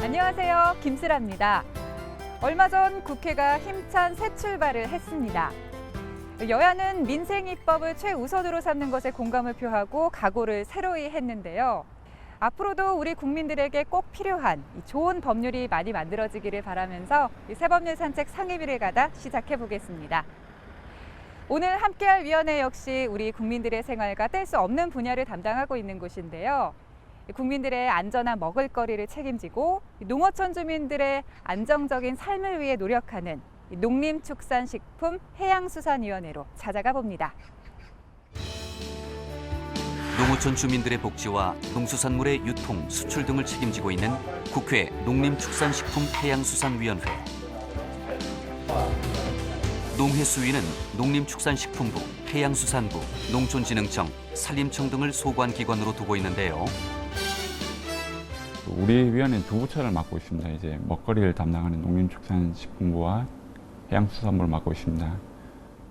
안녕하세요. 김슬아입니다. 얼마 전 국회가 힘찬 새 출발을 했습니다. 여야는 민생 입법을 최우선으로 삼는 것에 공감을 표하고 각오를 새로이 했는데요. 앞으로도 우리 국민들에게 꼭 필요한 좋은 법률이 많이 만들어지기를 바라면서 새법률 산책 상임위를 가다 시작해 보겠습니다. 오늘 함께할 위원회 역시 우리 국민들의 생활과 뗄 수 없는 분야를 담당하고 있는 곳인데요. 국민들의 안전한 먹을거리를 책임지고 농어촌 주민들의 안정적인 삶을 위해 노력하는 농림축산식품 해양수산위원회로 찾아가 봅니다. 농어촌 주민들의 복지와 농수산물의 유통, 수출 등을 책임지고 있는 국회 농림축산식품 해양수산위원회. 농해수위는 농림축산식품부, 해양수산부, 농촌진흥청, 산림청 등을 소관 기관으로 두고 있는데요. 우리 위원회는 두 부처를 맡고 있습니다. 이제 먹거리를 담당하는 농림축산식품부와 해양수산부를 맡고 있습니다.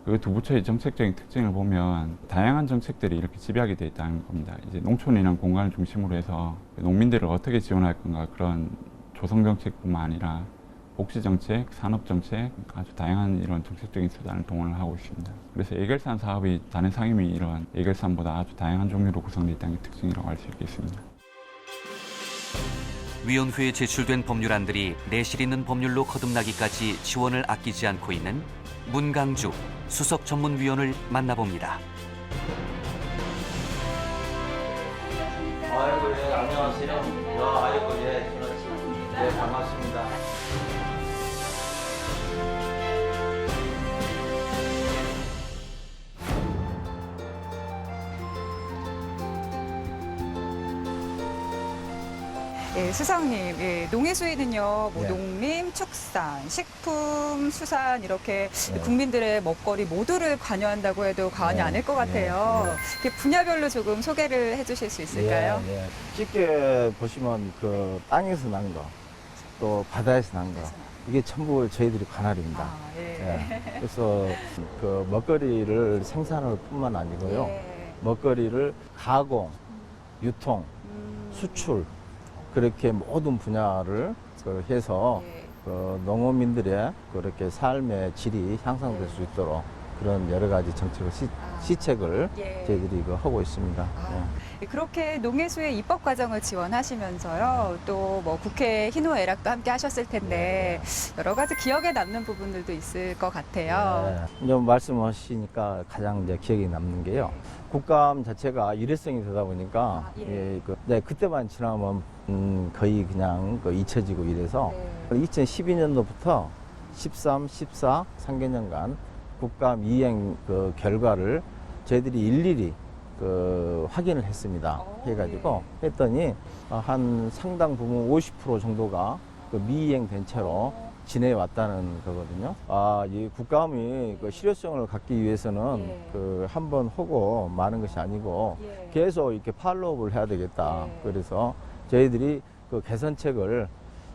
그 두 부처의 정책적인 특징을 보면 다양한 정책들이 이렇게 집약이 되어 있다는 겁니다. 이제 농촌이나 공간을 중심으로 해서 농민들을 어떻게 지원할 건가, 그런 조성 정책뿐만 아니라 복지 정책, 산업 정책, 아주 다양한 이런 정책적인 수단을 동원을 하고 있습니다. 그래서 예결산 사업이 다른 상임위 이런 예결산보다 아주 다양한 종류로 구성되어 있다는 게 특징이라고 할 수 있겠습니다. 위원회에 제출된 법률안들이 내실 있는 법률로 거듭나기까지 지원을 아끼지 않고 있는 문강주 수석 전문위원을 만나봅니다. 아이고, 예, 안녕하세요. 아이고, 예, 네, 반갑습니다. 예, 수석님, 농해수위는요, 네. 농림, 축산, 식품, 수산 이렇게 네. 국민들의 먹거리 모두를 관여한다고 해도 과언이 네. 아닐 것 같아요. 네. 이렇게 분야별로 조금 소개를 해주실 수 있을까요? 예, 예. 쉽게 보시면 그 땅에서 난 거, 또 바다에서 난 거, 이게 전부 저희들이 관할입니다. 아, 예. 예. 그래서 그 먹거리를 생산할 뿐만 아니고요. 예. 먹거리를 가공, 유통, 수출, 그렇게 모든 분야를 해서 예. 그 농어민들의 그렇게 삶의 질이 향상될 수 있도록 그런 여러 가지 정책을 시책을 예. 저희들이 하고 있습니다. 아, 그렇게 농해수의 입법 과정을 지원하시면서요, 또 뭐 국회 희노애락도 함께 하셨을 텐데 여러 가지 기억에 남는 부분들도 있을 것 같아요. 네. 이제 말씀하시니까 가장 이제 기억에 남는 게요. 국감 자체가 일회성이 되다 보니까 아, 예. 그때만 지나면 거의 그냥 잊혀지고 이래서 네. 2012년도부터 13, 14, 3개년간 국감 이행 그 결과를 저희들이 일일이 확인을 했습니다. 해가지고 했더니 한 상당 부분 50% 정도가 미이행된 채로 지내왔다는 거거든요. 이 국감이 실효성을 갖기 위해서는 예. 한 번 하고 마는 것이 아니고 예. 계속 이렇게 팔로우를 해야 되겠다. 예. 그래서 저희들이 개선책을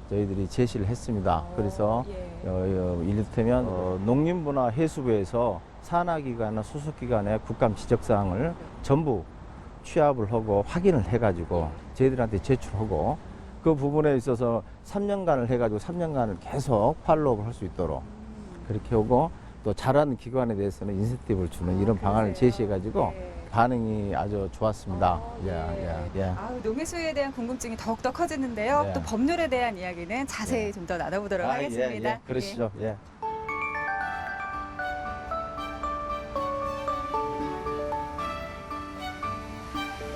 저희들이 제시를 했습니다. 그래서 예. 이를테면 농림부나 해수부에서 산하기관이나 소속기관의 국감 지적사항을 전부 취합을 하고 확인을 해가지고 저희들한테 제출하고 그 부분에 있어서 3년간을 해가지고 3년간을 계속 팔로우를 할 수 있도록 그렇게 하고 또 잘하는 기관에 대해서는 인센티브를 주는 이런 방안을 제시해가지고 반응이 아주 좋았습니다. 예. 농해수에 대한 궁금증이 더욱더 커지는데요. 네. 또 법률에 대한 이야기는 자세히 네. 좀 더 나눠보도록 하겠습니다. 예. 그러시죠. 예.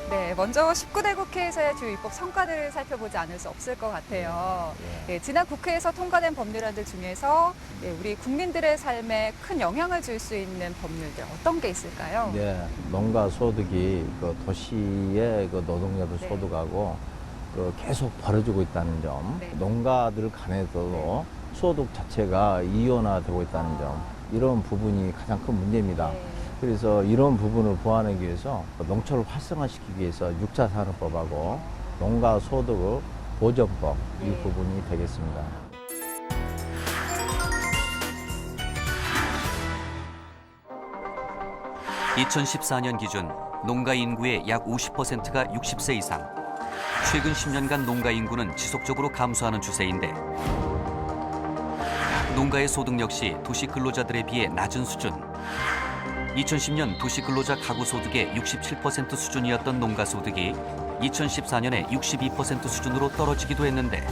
네, 먼저 19대 국회에서의 주요 입법 성과들을 살펴보지 않을 수 없을 것 같아요. 예, 지난 국회에서 통과된 법률안들 중에서 우리 국민들의 삶에 큰 영향을 줄 수 있는 법률들 어떤 게 있을까요? 네, 농가 소득이 도시의 노동자들 네. 소득하고 계속 벌어지고 있다는 점, 네. 농가들 간에서도 소득 자체가 이원화되고 있다는 점, 이런 부분이 가장 큰 문제입니다. 네. 그래서 이런 부분을 보완하기 위해서 농촌을 활성화시키기 위해서 6차 산업법하고 농가 소득 보전법 이 네. 부분이 되겠습니다. 2014년 기준 농가 인구의 약 50%가 60세 이상, 최근 10년간 농가 인구는 지속적으로 감소하는 추세인데 농가의 소득 역시 도시 근로자들에 비해 낮은 수준. 2010년 도시 근로자 가구 소득의 67% 수준이었던 농가 소득이 2014년에 62% 수준으로 떨어지기도 했는데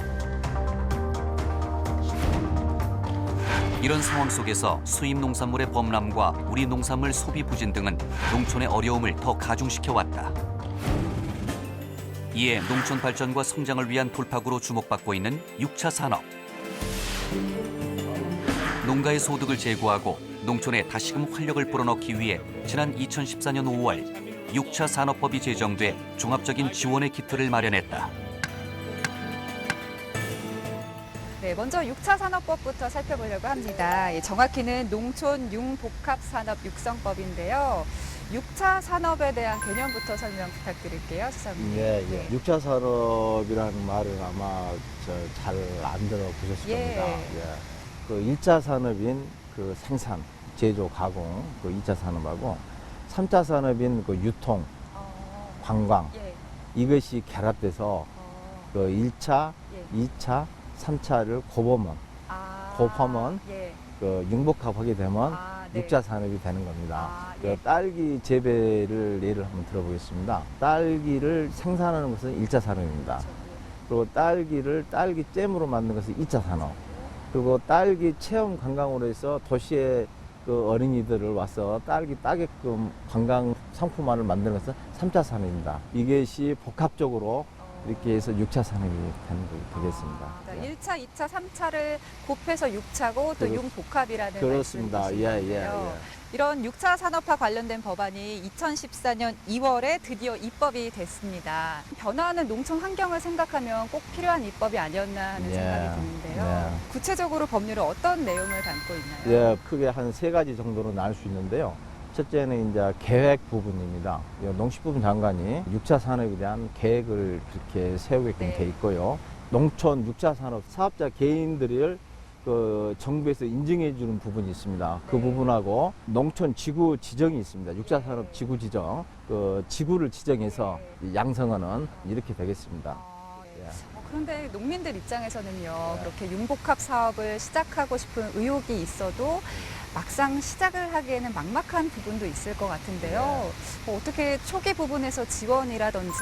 이런 상황 속에서 수입 농산물의 범람과 우리 농산물 소비 부진 등은 농촌의 어려움을 더 가중시켜왔다. 이에 농촌 발전과 성장을 위한 돌파구로 주목받고 있는 6차 산업. 농가의 소득을 제고하고 농촌에 다시금 활력을 불어넣기 위해 지난 2014년 5월 6차 산업법이 제정돼 종합적인 지원의 기틀을 마련했다. 네, 먼저 6차 산업법부터 살펴보려고 합니다. 정확히는 농촌 융복합산업 육성법인데요. 6차 산업에 대한 개념부터 설명 부탁드릴게요, 수사님. 예, 예. 네. 6차 산업이라는 말은 아마 잘 안 들어보셨을 예. 겁니다. 예. 그 1차 산업인 그 생산, 제조, 가공, 그 2차 산업하고 3차 산업인 그 유통, 어, 관광, 예. 이것이 결합돼서 그 1차, 예. 2차, 3차를 곱하면, 곱하면 예. 그 융복합하게 되면 네. 6차 산업이 되는 겁니다. 예. 그 딸기 재배를 예를 한번 들어보겠습니다. 딸기를 생산하는 것은 1차 산업입니다. 그리고 딸기 잼으로 만드는 것은 2차 산업. 그리고 딸기 체험 관광으로 해서 도시에 그 어린이들을 와서 딸기 따게끔 관광 상품화를 만드는 것은 3차 산업입니다. 이것이 복합적으로 이렇게 해서 6차 산업이 되겠습니다. 그러니까 예. 1차, 2차, 3차를 곱해서 6차고 또 융복합이라는 그렇습니다. 말씀이시거든요. 이런 6차 산업화 관련된 법안이 2014년 2월에 드디어 입법이 됐습니다. 변화하는 농촌 환경을 생각하면 꼭 필요한 입법이 아니었나 하는 예. 생각이 드는데요. 예. 구체적으로 법률은 어떤 내용을 담고 있나요? 예, 크게 한 3가지 정도로 나눌 수 있는데요. 첫째는 이제 계획 부분입니다. 농식품 장관이 6차 산업에 대한 계획을 그렇게 세우게끔 네. 돼 있고요. 농촌 6차 산업 사업자 개인들을 그 정부에서 인증해 주는 부분이 있습니다. 그 네. 부분하고 농촌 지구 지정이 있습니다. 6차 산업 지구 지정. 그 지구를 지정해서 양성하는 이렇게 되겠습니다. 네. 예. 그런데 농민들 입장에서는요, 그렇게 융복합 사업을 시작하고 싶은 의욕이 있어도 막상 시작을 하기에는 막막한 부분도 있을 것 같은데요. 어떻게 초기 부분에서 지원이라든지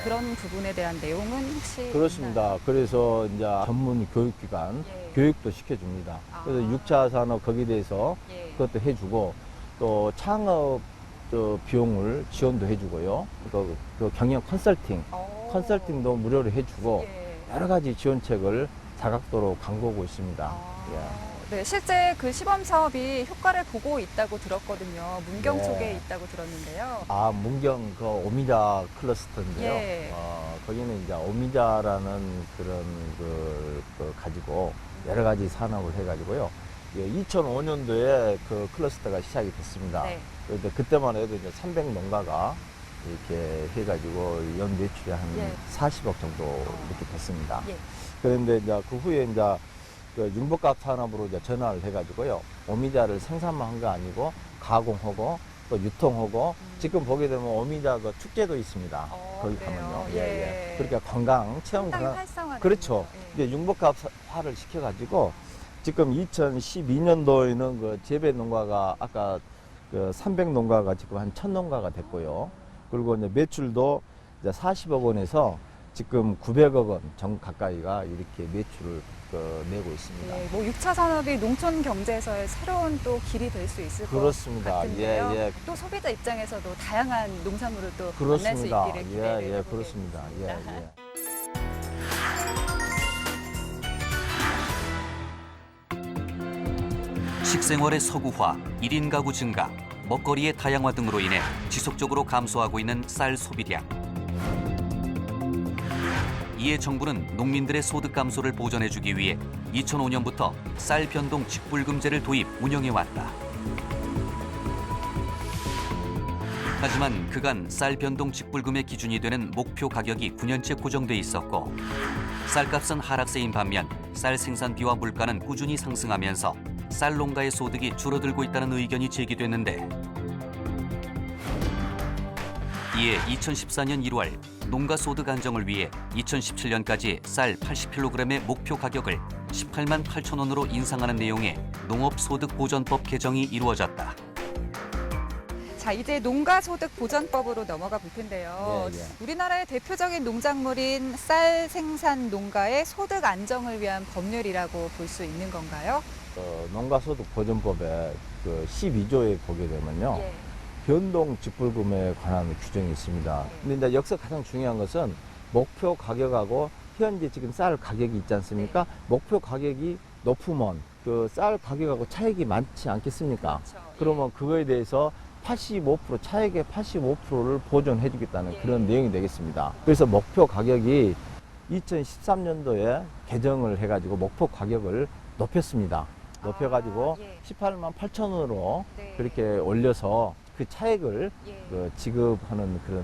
그런 부분에 대한 내용은 혹시 그렇습니다. 있나요? 그래서 이제 전문 교육기관 예. 교육도 시켜줍니다. 아. 그래서 6차 산업 거기에 대해서 예. 그것도 해주고 또 창업 비용을 지원도 해주고요. 그 경영 컨설팅도 무료로 해주고 예. 여러 가지 지원책을 다각도로 강구하고 있습니다. 아. 예. 네, 실제 그 시범 사업이 효과를 보고 있다고 들었거든요. 문경 네. 쪽에 있다고 들었는데요. 아, 문경 그 오미자 클러스터인데요. 예. 거기는 이제 오미자라는 그런 걸 가지고 여러 가지 산업을 해가지고요. 2005년도에 그 클러스터가 시작이 됐습니다. 네. 그런데 그때만 해도 이제 300농가가 이렇게 해가지고 연 매출이 한 예. 40억 정도 이렇게 됐습니다. 예. 그런데 이제 그 후에 이제 그 융복합 산업으로 이제 전환을 해가지고요. 오미자를 생산만 한 거 아니고 가공하고 또 유통하고 지금 보게 되면 오미자 그 축제도 있습니다. 거기 그래요? 가면요. 예. 그러니까 관광 체험 상당히 관광 활성화. 그렇죠. 이제 융복합화를 시켜가지고 지금 2012년도에는 그 재배 농가가 아까 그 300농가가 지금 한 1000농가가 됐고요. 그리고 이제 매출도 이제 40억 원에서 지금 900억 원 가까이가 이렇게 매출을 내고 있습니다. 예, 뭐 6차 산업이 농촌 경제에서의 새로운 또 길이 될 수 있을 그렇습니다. 것 같은데요. 예. 또 소비자 입장에서도 다양한 농산물을 또 만날 수 그렇습니다. 있기를 기대를 예, 해보게 그렇습니다. 예, 됐습니다. 예. 식생활의 서구화, 1인 가구 증가, 먹거리의 다양화 등으로 인해 지속적으로 감소하고 있는 쌀 소비량. 이에 정부는 농민들의 소득 감소를 보전해주기 위해 2005년부터 쌀 변동 직불금제를 도입 운영해왔다. 하지만 그간 쌀 변동 직불금의 기준이 되는 목표 가격이 9년째 고정돼 있었고 쌀값은 하락세인 반면 쌀 생산비와 물가는 꾸준히 상승하면서 쌀 농가의 소득이 줄어들고 있다는 의견이 제기됐는데 이에 2014년 1월 농가 소득 안정을 위해 2017년까지 쌀 80kg의 목표 가격을 18만 8천 원으로 인상하는 내용의 농업소득보전법 개정이 이루어졌다. 자, 이제 농가소득보전법으로 넘어가 볼 텐데요. 예, 예. 우리나라의 대표적인 농작물인 쌀 생산 농가의 소득 안정을 위한 법률이라고 볼 수 있는 건가요? 농가소득보전법의 그 12조에 보게 되면요. 예. 변동 직불금에 관한 규정이 있습니다. 근데 이제 여기서 가장 중요한 것은 목표 가격하고 현재 지금 쌀 가격이 있지 않습니까? 목표 가격이 높으면 그 쌀 가격하고 차익이 많지 않겠습니까? 그렇죠. 그러면 그거에 대해서 85% 차액의 85%를 보존해 주겠다는 예. 그런 내용이 되겠습니다. 그래서 목표 가격이 2013년도에 개정을 해가지고 목표 가격을 높였습니다. 높여가지고 예. 18만 8천 원으로 네. 그렇게 올려서 그 차액을 예. 지급하는 그런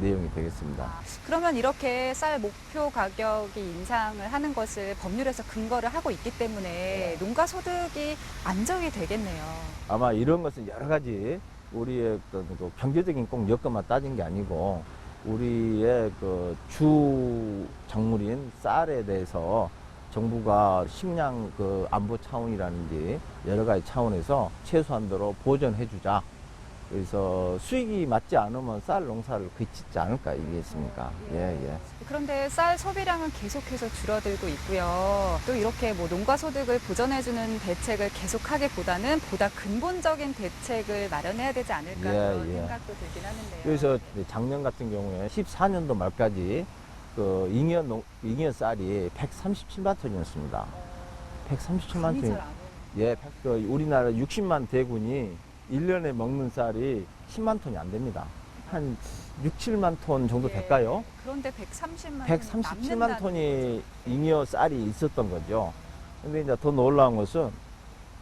내용이 되겠습니다. 그러면 이렇게 쌀 목표 가격이 인상을 하는 것을 법률에서 근거를 하고 있기 때문에 농가 소득이 안정이 되겠네요. 아마 이런 것은 여러 가지 우리의 그 경제적인 꼭 여건만 따진 게 아니고 우리의 그 주 작물인 쌀에 대해서 정부가 식량 그 안보 차원이라든지 여러 가지 차원에서 최소한도로 보전해 주자. 그래서 수익이 맞지 않으면 쌀 농사를 그치지 않을까 이겠습니까? 예, 예. 그런데 쌀 소비량은 계속해서 줄어들고 있고요. 또 이렇게 뭐 농가 소득을 보전해주는 대책을 계속하기보다는 보다 근본적인 대책을 마련해야 되지 않을까 예, 그런 예. 생각도 들긴 하는데요. 그래서 작년 같은 경우에 14년도 말까지 그 잉여 쌀이 137만 톤이었습니다. 137만 감이 톤. 잘 안 오네요. 예, 그 우리나라 60만 대군이 1년에 먹는 쌀이 10만 톤이 안 됩니다. 한 6, 7만 톤 정도 예. 될까요? 그런데 137만 137만 ton이 잉여 쌀이 있었던 거죠. 근데 이제 더 놀라운 것은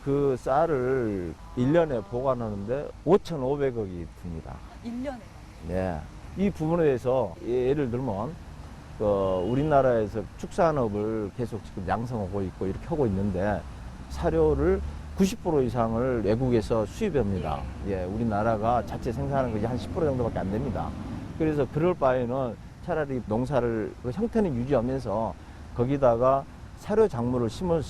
그 쌀을 1년에 보관하는데 5,500억이 듭니다. 1년에. 네. 이 부분에 대해서 예를 들면 우리나라에서 축산업을 계속 지금 양성하고 있고 이렇게 하고 있는데 사료를 90% 이상을 외국에서 수입합니다. 예, 우리나라가 자체 생산하는 것이 한 10% 정도밖에 안 됩니다. 그래서 그럴 바에는 차라리 농사를 그 형태는 유지하면서 거기다가 사료 작물을 심을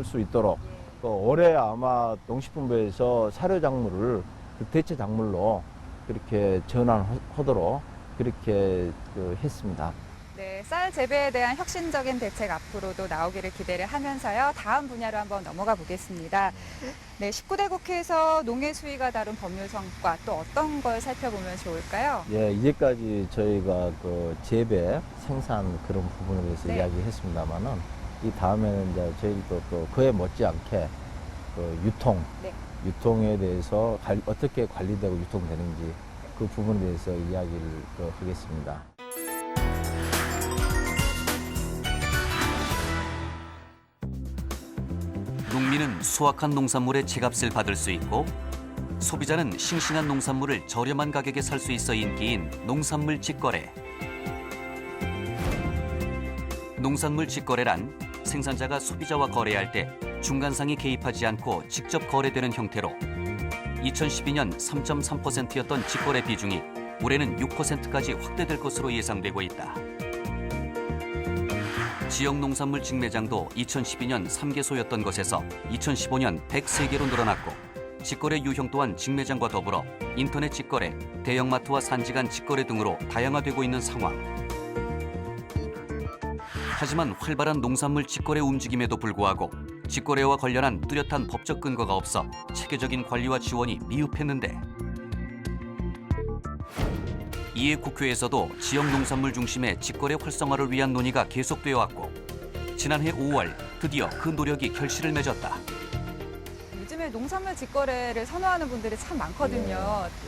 수 있도록 올해 아마 농식품부에서 사료 작물을 그 대체 작물로 그렇게 전환하도록 그렇게 했습니다. 네, 쌀 재배에 대한 혁신적인 대책 앞으로도 나오기를 기대를 하면서요. 다음 분야로 한번 넘어가 보겠습니다. 네, 19대 국회에서 농해 수위가 다룬 법률 성과 또 어떤 걸 살펴보면 좋을까요? 예, 이제까지 저희가 그 재배, 생산 그런 부분에 대해서 네. 이야기했습니다만은 이 다음에는 이제 저희도 또 그에 못지않게 그 유통, 네. 유통에 대해서 어떻게 관리되고 유통되는지 그 부분에 대해서 이야기를 하겠습니다. 농민은 수확한 농산물의 제값을 받을 수 있고 소비자는 싱싱한 농산물을 저렴한 가격에 살 수 있어 인기인 농산물 직거래. 농산물 직거래란 생산자가 소비자와 거래할 때 중간상이 개입하지 않고 직접 거래되는 형태로 2012년 3.3%였던 직거래 비중이 올해는 6%까지 확대될 것으로 예상되고 있다. 지역 농산물 직매장도 2012년 3개소였던 것에서 2015년 103개로 늘어났고 직거래 유형 또한 직매장과 더불어 인터넷 직거래, 대형마트와 산지 간 직거래 등으로 다양화되고 있는 상황. 하지만 활발한 농산물 직거래 움직임에도 불구하고 직거래와 관련한 뚜렷한 법적 근거가 없어 체계적인 관리와 지원이 미흡했는데 이에 국회에서도 지역 농산물 중심의 직거래 활성화를 위한 논의가 계속되어 왔고 지난해 5월 드디어 그 노력이 결실을 맺었다. 요즘에 농산물 직거래를 선호하는 분들이 참 많거든요.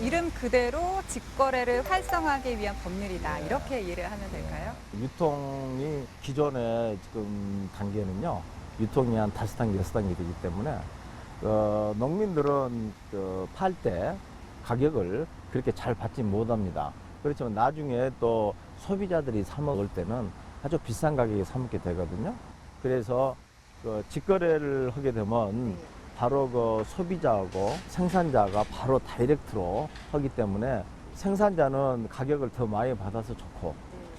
이름 그대로 직거래를 활성화하기 위한 법률이다. 이렇게 이해를 하면 될까요? 유통이 기존의 지금 단계는요, 유통이 한 5단계, 6단계 되기 때문에 농민들은 팔 때 가격을 그렇게 잘 받지 못합니다. 그렇지만 나중에 또 소비자들이 사 먹을 때는 아주 비싼 가격에 사 먹게 되거든요. 그래서 직거래를 하게 되면 바로 그 소비자하고 생산자가 바로 다이렉트로 하기 때문에 생산자는 가격을 더 많이 받아서 좋고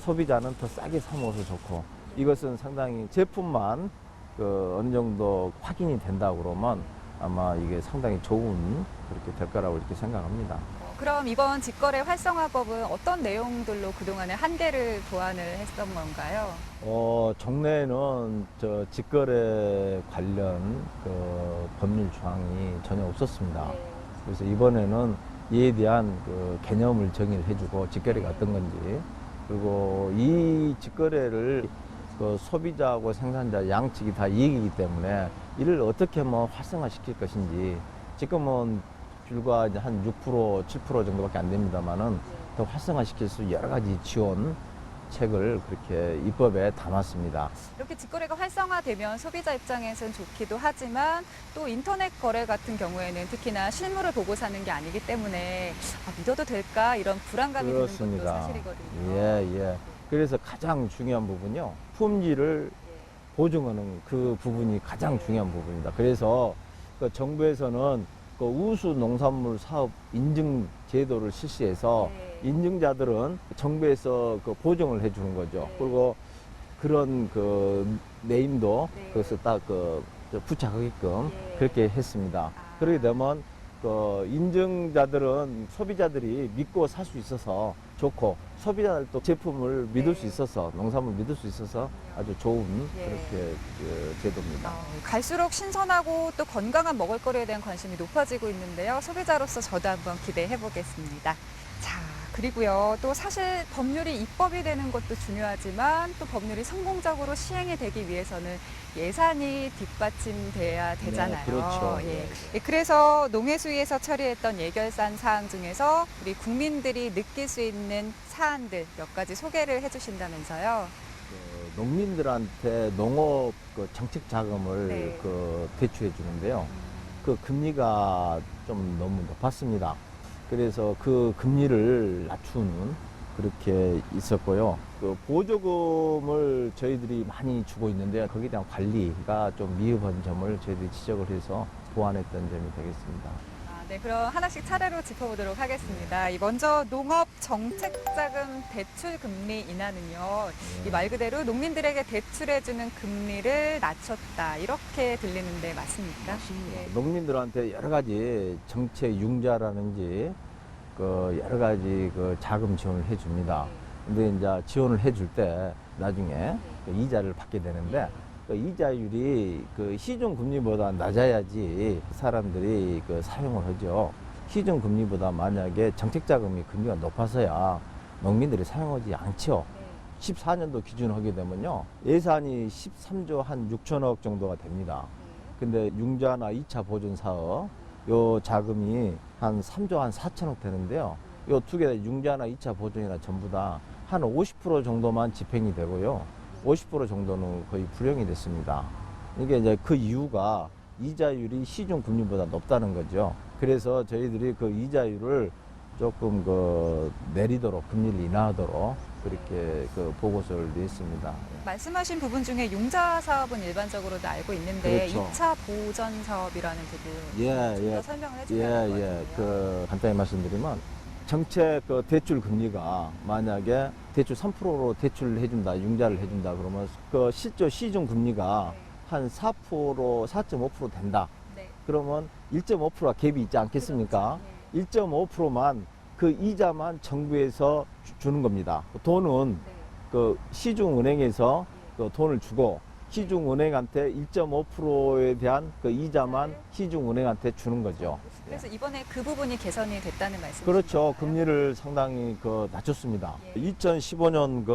소비자는 더 싸게 사 먹어서 좋고, 이것은 상당히 제품만 어느 정도 확인이 된다 그러면 아마 이게 상당히 좋은 그렇게 될 거라고 이렇게 생각합니다. 그럼 이번 직거래 활성화법은 어떤 내용들로 그동안의 한계를 보완을 했던 건가요? 종래에는 저 직거래 관련 법률 조항이 전혀 없었습니다. 그래서 이번에는 이에 대한 개념을 정의를 해주고 직거래가 어떤 건지, 그리고 이 직거래를 소비자하고 생산자 양측이 다 이익이기 때문에 이를 어떻게 활성화시킬 것인지, 지금은 불과 이제 한 6%, 7% 정도밖에 안 됩니다만은 더 활성화시킬 수 여러 가지 지원 책을 그렇게 입법에 담았습니다. 이렇게 직거래가 활성화되면 소비자 입장에서는 좋기도 하지만 또 인터넷 거래 같은 경우에는 특히나 실물을 보고 사는 게 아니기 때문에 믿어도 될까 이런 불안감이 드는 것도 사실이거든요. 예. 그래서 가장 중요한 부분이요, 품질을 보증하는 그 부분이 가장 중요한 부분입니다. 그래서 정부에서는 우수 농산물 사업 인증 제도를 실시해서 인증자들은 정부에서 보증을 해주는 거죠. 그리고 그런 네임도 그것을 딱 부착하게끔 그렇게 했습니다. 그렇게 되면 인증자들은 소비자들이 믿고 살 수 있어서 좋고, 소비자들도 제품을 믿을 수 있어서, 농산물 믿을 수 있어서 아주 좋은 그렇게 제도입니다. 갈수록 신선하고 또 건강한 먹을거리에 대한 관심이 높아지고 있는데요. 소비자로서 저도 한번 기대해 보겠습니다. 자, 그리고요, 또 사실 법률이 입법이 되는 것도 중요하지만 또 법률이 성공적으로 시행이 되기 위해서는 예산이 뒷받침돼야 되잖아요. 네, 그렇죠. 그래서 농해수위에서 처리했던 예결산 사항 중에서 우리 국민들이 느낄 수 있는 사안들 몇 가지 소개를 해주신다면서요. 농민들한테 농업 정책 자금을 대출해 주는데요. 그 금리가 좀 너무 높았습니다. 그래서 그 금리를 낮추는 그렇게 있었고요. 보조금을 저희들이 많이 주고 있는데 거기에 대한 관리가 좀 미흡한 점을 저희들이 지적을 해서 보완했던 점이 되겠습니다. 네, 그럼 하나씩 차례로 짚어보도록 하겠습니다. 먼저 농업 정책자금 대출 금리 인하는요. 이 말 그대로 농민들에게 대출해주는 금리를 낮췄다, 이렇게 들리는데 맞습니까? 맞습니다. 농민들한테 여러 가지 정책 융자라든지 여러 가지 자금 지원을 해줍니다. 근데 이제 지원을 해줄 때 나중에 이자를 받게 되는데, 이자율이 시중 금리보다 낮아야지 사람들이 사용을 하죠. 시중 금리보다 만약에 정책자금이 금리가 높아서야 농민들이 사용하지 않죠. 14년도 기준 하게 되면요, 예산이 13조 한 6천억 정도가 됩니다. 근데 융자나 2차 보존 사업 요 자금이 한 3조 한 4천억 되는데요. 요 두 개 융자나 2차 보존이나 전부 다 한 50% 정도만 집행이 되고요. 50% 정도는 거의 불용이 됐습니다. 이게 이제 그 이유가 이자율이 시중 금리보다 높다는 거죠. 그래서 저희들이 이자율을 조금 내리도록, 금리를 인하하도록 그렇게 보고서를 냈습니다. 말씀하신 부분 중에 융자 사업은 일반적으로도 알고 있는데 그렇죠. 2차 보전 사업이라는 부분 좀 더 설명을 해주셔야 될 것 같아요. 간단히 말씀드리면 정책 대출 금리가 만약에 대출 3%로 대출을 해준다, 융자를 해준다 그러면 실제 시중 금리가 한 4%, 4.5% 된다. 그러면 1.5%가 갭이 있지 않겠습니까? 1.5%만 이자만 정부에서 주는 겁니다. 돈은 시중은행에서 돈을 주고 시중은행한테 1.5%에 대한 이자만 시중은행한테 주는 거죠. 그래서 이번에 그 부분이 개선이 됐다는 말씀이신가요? 그렇죠. 금리를 상당히 낮췄습니다. 2015년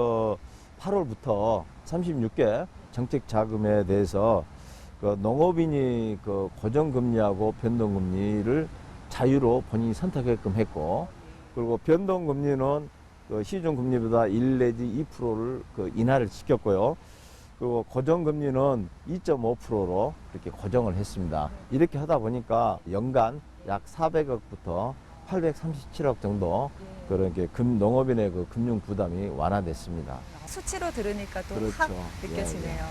8월부터 36개 정책 자금에 대해서 농업인이 고정금리하고 변동금리를 자유로 본인이 선택하게끔 했고, 그리고 변동금리는 시중금리보다 1 내지 2%를 인하를 시켰고요. 그리고 고정금리는 2.5%로 이렇게 고정을 했습니다. 이렇게 하다 보니까 연간 약 400억부터 837억 정도 그렇게 농업인의 금융 부담이 완화됐습니다. 수치로 들으니까 또 그렇죠. 확 느껴지네요.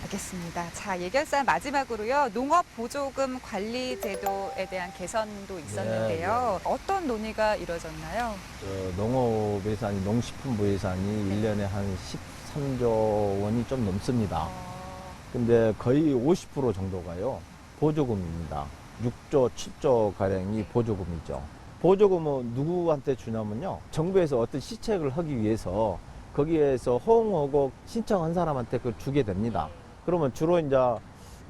알겠습니다. 자, 예결산 마지막으로요. 농업 보조금 관리 제도에 대한 개선도 있었는데요. 어떤 논의가 이루어졌나요? 농업에 예산이 농식품부 예산이 1년에 한 13조 원이 좀 넘습니다. 근데 거의 50% 정도가요 보조금입니다. 6조, 7조 가량이 보조금이죠. 보조금은 누구한테 주냐면요, 정부에서 어떤 시책을 하기 위해서 거기에서 호응하고 신청한 사람한테 그걸 주게 됩니다. 그러면 주로 이제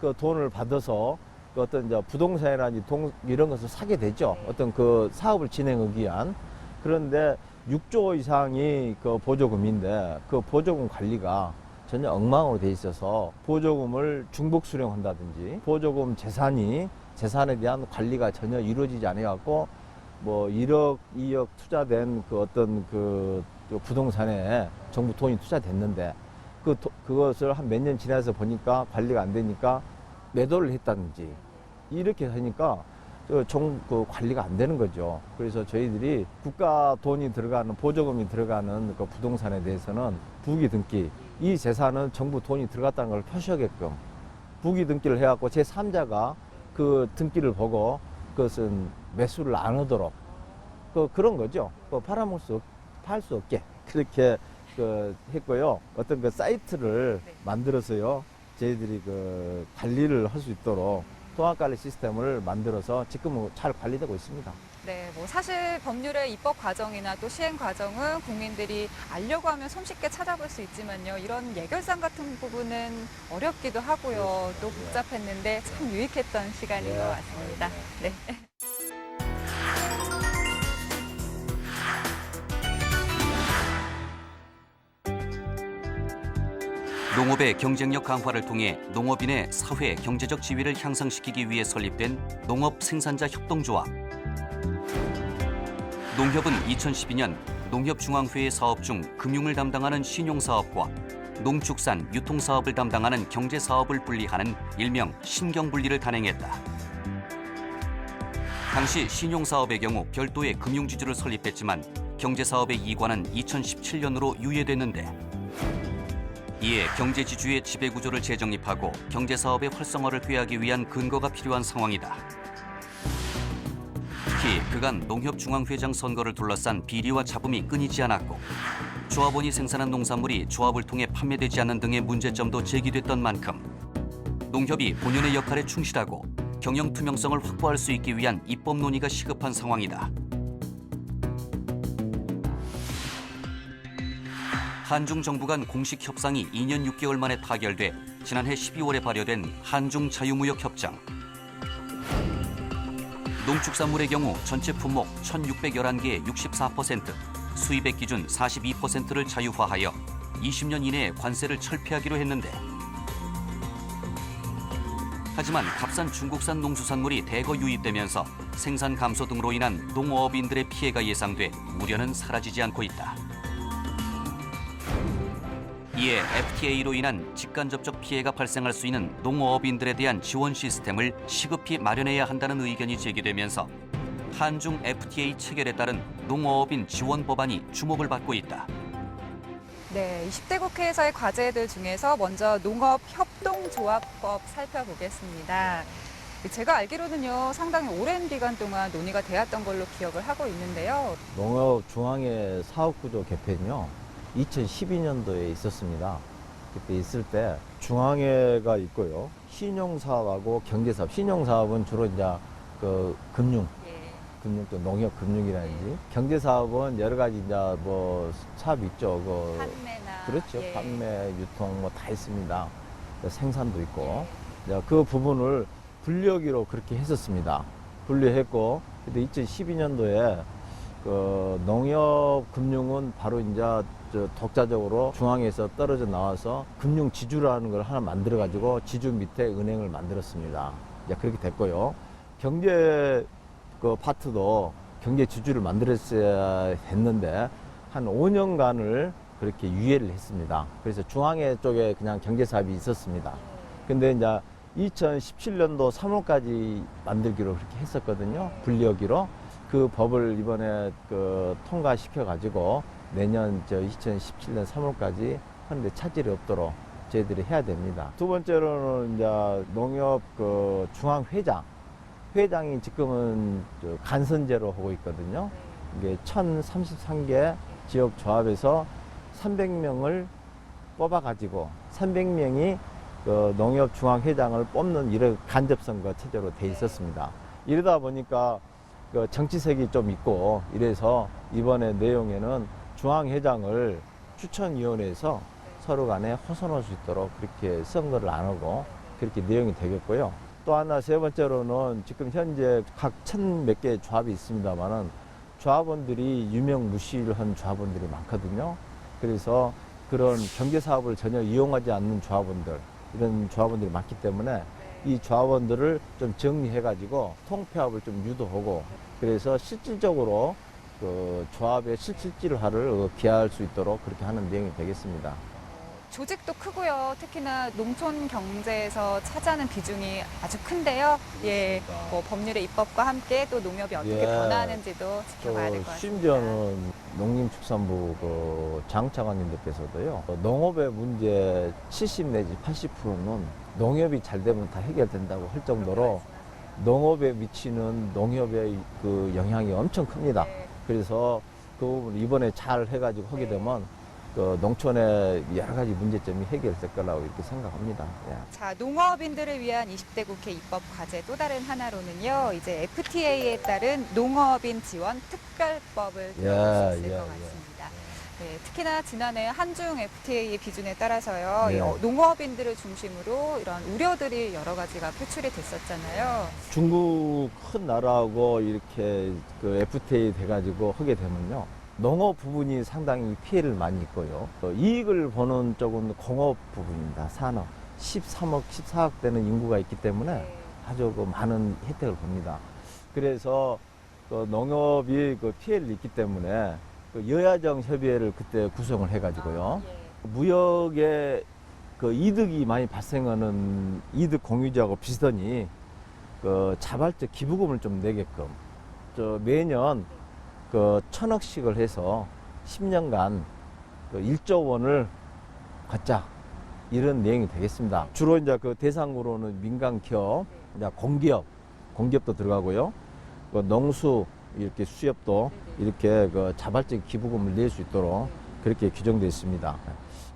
그 돈을 받아서 그 어떤 이제 부동산이라든지 이런 것을 사게 되죠. 어떤 그 사업을 진행하기 위한. 그런데 6조 이상이 그 보조금인데 그 보조금 관리가 전혀 엉망으로 돼 있어서 보조금을 중복 수령한다든지 보조금 재산에 대한 관리가 전혀 이루어지지 않아갖고 뭐 1억, 2억 투자된 그 어떤 그 부동산에 정부 돈이 투자됐는데 그것을 한 몇 년 지나서 보니까 관리가 안 되니까 매도를 했다든지 이렇게 하니까 그 관리가 안 되는 거죠. 그래서 저희들이 국가 돈이 들어가는 보조금이 들어가는 그 부동산에 대해서는 부기 등기, 이 재산은 정부 돈이 들어갔다는 걸 표시하게끔 부기 등기를 해갖고 제3자가 그 등기를 보고 그것은 매수를 안 하도록 그런 거죠. 팔 수 없게 그렇게 했고요. 어떤 그 사이트를 만들어서요, 저희들이 그 관리를 할 수 있도록 통합관리 시스템을 만들어서 지금은 잘 관리되고 있습니다. 네, 뭐 사실 법률의 입법 과정이나 또 시행 과정은 국민들이 알려고 하면 손쉽게 찾아볼 수 있지만요, 이런 예결상 같은 부분은 어렵기도 하고요, 또 복잡했는데 참 유익했던 시간인 것 같습니다. 네. 농업의 경쟁력 강화를 통해 농업인의 사회 경제적 지위를 향상시키기 위해 설립된 농업 생산자 협동조합. 농협은 2012년 농협중앙회의 사업 중 금융을 담당하는 신용사업과 농축산 유통사업을 담당하는 경제사업을 분리하는 일명 신경분리를 단행했다. 당시 신용사업의 경우 별도의 금융지주를 설립했지만 경제사업의 이관은 2017년으로 유예됐는데, 이에 경제지주의 지배구조를 재정립하고 경제사업의 활성화를 꾀하기 위한 근거가 필요한 상황이다. 특히 그간 농협중앙회장 선거를 둘러싼 비리와 잡음이 끊이지 않았고 조합원이 생산한 농산물이 조합을 통해 판매되지 않는 등의 문제점도 제기됐던 만큼 농협이 본연의 역할에 충실하고 경영 투명성을 확보할 수 있기 위한 입법 논의가 시급한 상황이다. 한중 정부 간 공식 협상이 2년 6개월 만에 타결돼 지난해 12월에 발효된 한중 자유무역 협정. 농축산물의 경우 전체 품목 1,611개의 64%, 수입액 기준 42%를 자유화하여 20년 이내에 관세를 철폐하기로 했는데, 하지만 값싼 중국산 농수산물이 대거 유입되면서 생산 감소 등으로 인한 농어업인들의 피해가 예상돼 우려는 사라지지 않고 있다. 이에 FTA로 인한 직간접적 피해가 발생할 수 있는 농어업인들에 대한 지원 시스템을 시급히 마련해야 한다는 의견이 제기되면서 한중 FTA 체결에 따른 농어업인 지원 법안이 주목을 받고 있다. 네, 20대 국회에서의 과제들 중에서 먼저 농업협동조합법 살펴보겠습니다. 제가 알기로는요, 상당히 오랜 기간 동안 논의가 되었던 걸로 기억을 하고 있는데요. 농협중앙회 사업구조 개편이요, 2012년도에 있었습니다. 그때 있을 때 중앙회가 있고요, 신용사업하고 경제사업. 신용사업은 주로 이제 그 금융 또 농협 금융이라든지, 경제사업은 여러 가지 이제 뭐 사업 있죠. 판매나 그렇죠. 판매, 유통 뭐 다 있습니다. 생산도 있고. 그 부분을 분리하기로 그렇게 했었습니다. 분리했고, 근데 2012년도에 그 농협 금융은 바로 이제 독자적으로 중앙에서 떨어져 나와서 금융 지주라는 걸 하나 만들어 가지고 지주 밑에 은행을 만들었습니다. 이제 그렇게 됐고요. 경제 그 파트도 경제 지주를 만들었어야 했는데 한 5년간을 그렇게 유예를 했습니다. 그래서 중앙회 쪽에 그냥 경제사업이 있었습니다. 근데 이제 2017년도 3월까지 만들기로 그렇게 했었거든요. 분리하기로. 그 법을 이번에 통과시켜 가지고 내년 2017년 3월까지 하는데 차질이 없도록 저희들이 해야 됩니다. 두 번째로는 이제 농협 중앙회장이 지금은 간선제로 하고 있거든요. 이게 1033개 지역 조합에서 300명을 뽑아가지고 300명이 그 농협중앙회장을 뽑는 이런 간접선거 체제로 돼 있었습니다. 이러다 보니까 그 정치색이 좀 있고 이래서 이번에 내용에는 중앙회장을 추천위원회에서 서로 간에 호선할 수 있도록 그렇게 선거를 안 하고 그렇게 내용이 되겠고요. 또 하나 세 번째로는 지금 현재 각 1000몇 개 조합이 있습니다만은 조합원들이 유명무실한 조합원들이 많거든요. 그래서 그런 경제 사업을 전혀 이용하지 않는 조합원들, 이런 조합원들이 많기 때문에 이 조합원들을 좀 정리해가지고 통폐합을 좀 유도하고 그래서 실질적으로 그 조합의 실질화를 기하할 수 있도록 그렇게 하는 내용이 되겠습니다. 조직도 크고요. 특히나 농촌 경제에서 차지하는 비중이 아주 큰데요. 예, 뭐 법률의 입법과 함께 또 농협이 어떻게 예. 변화하는지도 지켜봐야 될 것 같습니다. 심지어는 농림축산부 그 장차관님들께서도요. 농업의 문제 70 내지 80%는 농협이 잘 되면 다 해결된다고 할 정도로 농업에 미치는 농협의 그 영향이 엄청 큽니다. 네. 그래서 그 부분 이번에 잘 해가지고 하게 되면 그 농촌의 여러 가지 문제점이 해결될 거라고 이렇게 생각합니다. 예. 자, 농업인들을 위한 20대 국회 입법 과제 또 다른 하나로는요. 이제 FTA에 따른 농업인 지원 특별법을 들어볼 수 있을 것 같습니다. 네, 특히나 지난해 한중 FTA 기준에 따라서요. 네. 농업인들을 중심으로 이런 우려들이 여러 가지가 표출이 됐었잖아요. 중국 큰 나라하고 이렇게 그 FTA 돼가지고 하게 되면요. 농업 부분이 상당히 피해를 많이 입고요. 이익을 보는 쪽은 공업 부분입니다. 산업. 13억, 14억 되는 인구가 있기 때문에 아주 그 많은 혜택을 봅니다. 그래서 그 농업이 그 피해를 입기 때문에 그 여야정 협의회를 그때 구성을 해가지고요. 무역에 그 이득이 많이 발생하는 이득 공유자하고 비슷하니 그 자발적 기부금을 좀 내게끔 매년 그 1000억씩을 해서 10년간 그 1조 원을 갖자 이런 내용이 되겠습니다. 주로 이제 그 대상으로는 민간 기업, 이제 공기업도 들어가고요. 그 농수 이렇게 수협도 이렇게 그 자발적 기부금을 낼 수 있도록 그렇게 규정되어 있습니다.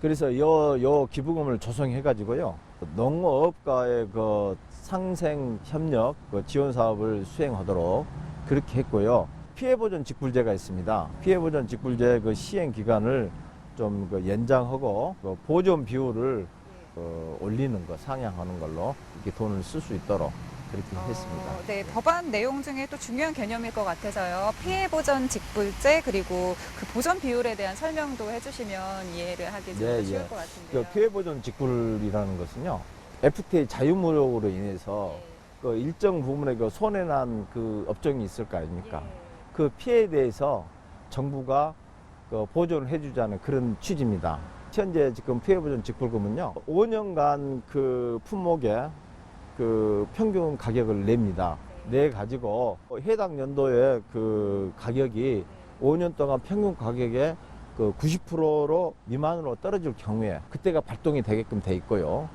그래서 요 기부금을 조성해 가지고요. 농업과의 그 상생 협력 그 지원 사업을 수행하도록 그렇게 했고요. 피해보전 직불제가 있습니다. 피해보전 직불제 그 시행 기간을 좀 그 연장하고 그 보존 비율을 올리는 거, 상향하는 걸로 이렇게 돈을 쓸 수 있도록 그렇게 했습니다. 네, 법안 내용 중에 또 중요한 개념일 것 같아서요. 피해 보전 직불제 그리고 그 보전 비율에 대한 설명도 해주시면 이해를 하기 좀 쉬울 것 같은데요. 그 피해보전 직불이라는 것은요, FTA 자유무역으로 인해서 그 일정 부분에 그 손해난 그 업종이 있을 거 아닙니까? 그 피해에 대해서 정부가 그 보존을 해주자는 그런 취지입니다. 현재 지금 피해보전 직불금은요, 5년간 그 품목에 그 평균 가격을 냅니다. 내 가지고 해당 연도의 그 가격이 5년 동안 평균 가격의 그 90%로 미만으로 떨어질 경우에 그때가 발동이 되게끔 돼 있고요.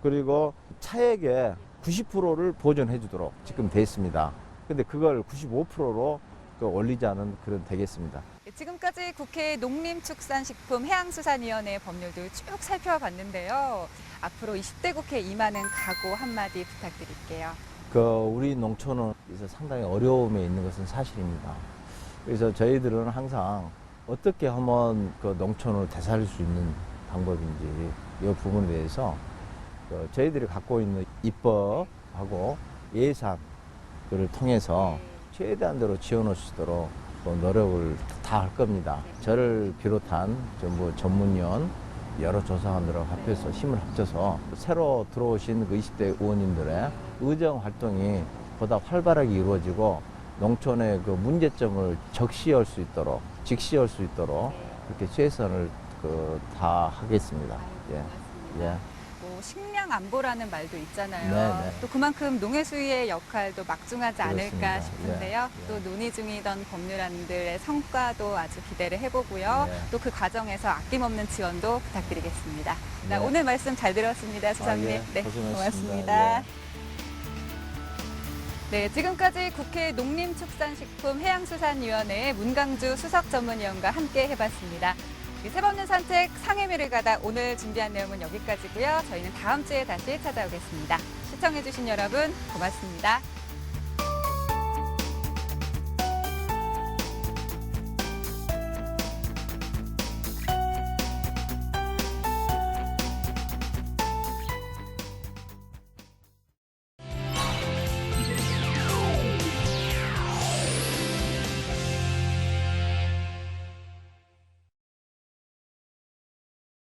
그리고 차액의 90%를 보존해 주도록 지금 돼 있습니다. 근데 그걸 95%로 올리자는 그런 되겠습니다. 지금까지 국회 농림축산식품 해양수산위원회 법률들 쭉 살펴봤는데요. 앞으로 20대 국회 임하는 각오 한마디 부탁드릴게요. 우리 농촌은 그래서 상당히 어려움에 있는 것은 사실입니다. 그래서 저희들은 항상 어떻게 하면 그 농촌을 되살릴 수 있는 방법인지 이 부분에 대해서 저희들이 갖고 있는 입법하고 예산을 통해서 최대한대로 지원할 수 있도록 노력을 다 할 겁니다. 저를 비롯한 전부 전문위원 여러 조사관들하고 합해서 힘을 합쳐서 새로 들어오신 그 20대 의원님들의 의정 활동이 보다 활발하게 이루어지고 농촌의 그 문제점을 적시할 수 있도록 직시할 수 있도록 그렇게 최선을 다 하겠습니다. 예. 뭐 식량 안보라는 말도 있잖아요. 네네. 또 그만큼 농해수위의 역할도 막중하지 않을까 그렇습니다. 싶은데요. 예. 또 논의 중이던 법률안들의 성과도 아주 기대를 해보고요. 네. 또 그 과정에서 아낌없는 지원도 부탁드리겠습니다. 네. 오늘 말씀 잘 들었습니다, 수장님. 예. 네, 고생하셨습니다. 고맙습니다. 예. 네, 지금까지 국회 농림축산식품해양수산위원회 문강주 수석전문위원과 함께 해봤습니다. 세 번째 산책 상해미를 가다 오늘 준비한 내용은 여기까지고요. 저희는 다음 주에 다시 찾아오겠습니다. 시청해주신 여러분 고맙습니다.